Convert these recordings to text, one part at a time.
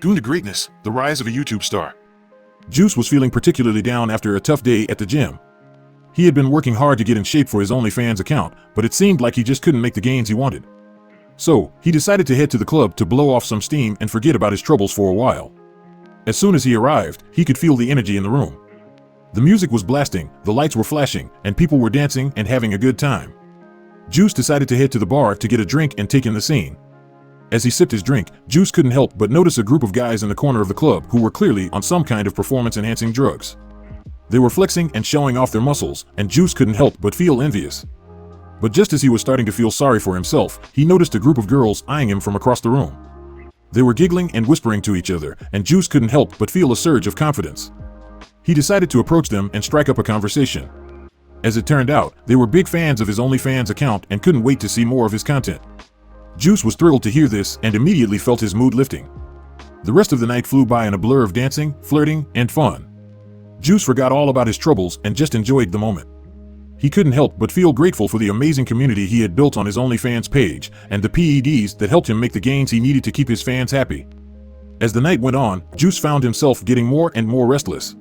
Goon to Greatness, the rise of a YouTube star. Juice was feeling particularly down after a tough day at the gym. He had been working hard to get in shape for his OnlyFans account, but it seemed like he just couldn't make the gains he wanted. So, he decided to head to the club to blow off some steam and forget about his troubles for a while. As soon as he arrived, he could feel the energy in the room. The music was blasting, the lights were flashing, and people were dancing and having a good time. Juice decided to head to the bar to get a drink and take in the scene. As he sipped his drink, Juice couldn't help but notice a group of guys in the corner of the club who were clearly on some kind of performance-enhancing drugs. They were flexing and showing off their muscles, and Juice couldn't help but feel envious. But just as he was starting to feel sorry for himself, he noticed a group of girls eyeing him from across the room. They were giggling and whispering to each other, and Juice couldn't help but feel a surge of confidence. He decided to approach them and strike up a conversation. As it turned out, they were big fans of his OnlyFans account and couldn't wait to see more of his content. Juice was thrilled to hear this and immediately felt his mood lifting. The rest of the night flew by in a blur of dancing, flirting, and fun. Juice forgot all about his troubles and just enjoyed the moment. He couldn't help but feel grateful for the amazing community he had built on his OnlyFans page and the PEDs that helped him make the gains he needed to keep his fans happy. As the night went on, Juice found himself getting more and more restless.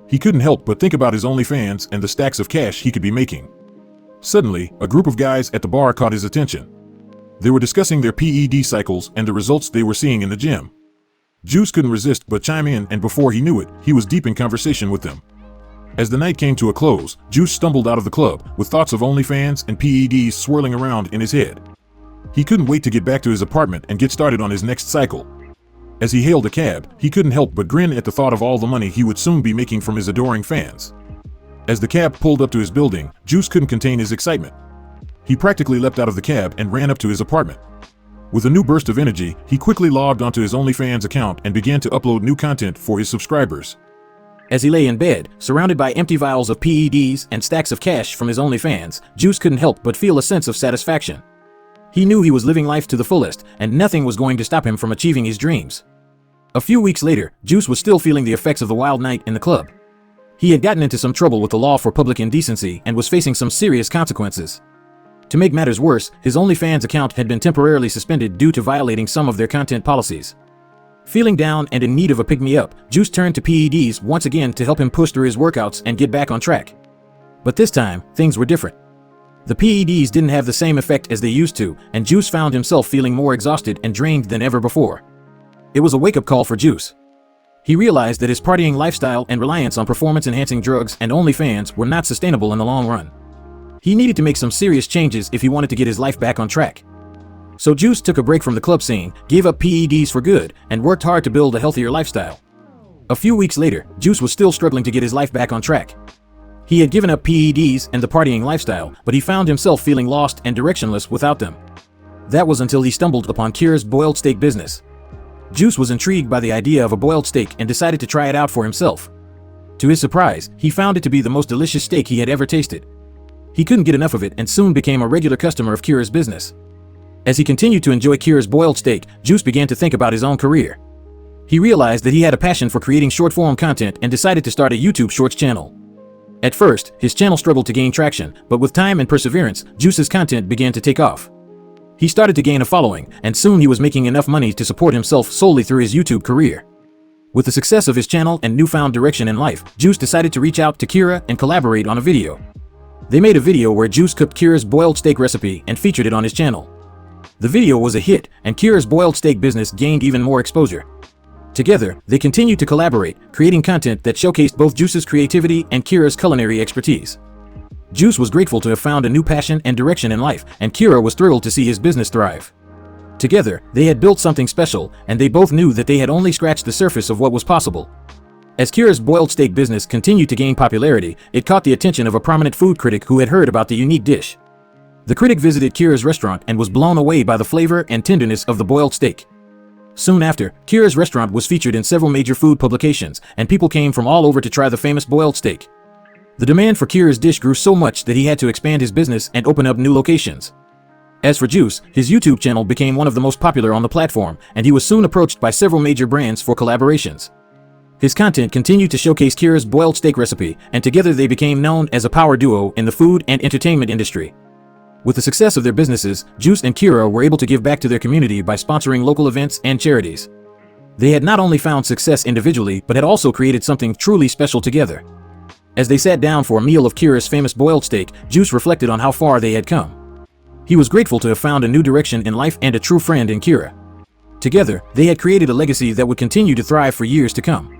He couldn't help but think about his OnlyFans and the stacks of cash he could be making. Suddenly, a group of guys at the bar caught his attention. They were discussing their PED cycles and the results they were seeing in the gym. Juice couldn't resist but chime in, and before he knew it, he was deep in conversation with them. As the night came to a close, Juice stumbled out of the club, with thoughts of OnlyFans and PEDs swirling around in his head. He couldn't wait to get back to his apartment and get started on his next cycle. As he hailed a cab, he couldn't help but grin at the thought of all the money he would soon be making from his adoring fans. As the cab pulled up to his building, Juice couldn't contain his excitement. He practically leapt out of the cab and ran up to his apartment. With a new burst of energy, he quickly logged onto his OnlyFans account and began to upload new content for his subscribers. As he lay in bed, surrounded by empty vials of PEDs and stacks of cash from his OnlyFans, Juice couldn't help but feel a sense of satisfaction. He knew he was living life to the fullest, and nothing was going to stop him from achieving his dreams. A few weeks later, Juice was still feeling the effects of the wild night in the club. He had gotten into some trouble with the law for public indecency and was facing some serious consequences. To make matters worse, his OnlyFans account had been temporarily suspended due to violating some of their content policies. Feeling down and in need of a pick-me-up, Juice turned to PEDs once again to help him push through his workouts and get back on track. But this time, things were different. The PEDs didn't have the same effect as they used to, and Juice found himself feeling more exhausted and drained than ever before. It was a wake-up call for Juice. He realized that his partying lifestyle and reliance on performance-enhancing drugs and OnlyFans were not sustainable in the long run. He needed to make some serious changes if he wanted to get his life back on track. So Juice took a break from the club scene, gave up PEDs for good, and worked hard to build a healthier lifestyle. A few weeks later, Juice was still struggling to get his life back on track. He had given up PEDs and the partying lifestyle, but he found himself feeling lost and directionless without them. That was until he stumbled upon Kira's boiled steak business. Juice was intrigued by the idea of a boiled steak and decided to try it out for himself. To his surprise, he found it to be the most delicious steak he had ever tasted. He couldn't get enough of it and soon became a regular customer of Kira's business. As he continued to enjoy Kira's boiled steak, Juice began to think about his own career. He realized that he had a passion for creating short-form content and decided to start a YouTube Shorts channel. At first, his channel struggled to gain traction, but with time and perseverance, Juice's content began to take off. He started to gain a following, and soon he was making enough money to support himself solely through his YouTube career. With the success of his channel and newfound direction in life, Juice decided to reach out to Kira and collaborate on a video. They made a video where Juice cooked Kira's boiled steak recipe and featured it on his channel. The video was a hit, and Kira's boiled steak business gained even more exposure. Together, they continued to collaborate, creating content that showcased both Juice's creativity and Kira's culinary expertise. Juice was grateful to have found a new passion and direction in life, and Kira was thrilled to see his business thrive. Together, they had built something special, and they both knew that they had only scratched the surface of what was possible. As Kira's boiled steak business continued to gain popularity, it caught the attention of a prominent food critic who had heard about the unique dish. The critic visited Kira's restaurant and was blown away by the flavor and tenderness of the boiled steak. Soon after, Kira's restaurant was featured in several major food publications, and people came from all over to try the famous boiled steak. The demand for Kira's dish grew so much that he had to expand his business and open up new locations. As for Juice, his YouTube channel became one of the most popular on the platform, and he was soon approached by several major brands for collaborations. His content continued to showcase Kira's boiled steak recipe, and together they became known as a power duo in the food and entertainment industry. With the success of their businesses, Juice and Kira were able to give back to their community by sponsoring local events and charities. They had not only found success individually, but had also created something truly special together. As they sat down for a meal of Kira's famous boiled steak, Juice reflected on how far they had come. He was grateful to have found a new direction in life and a true friend in Kira. Together, they had created a legacy that would continue to thrive for years to come.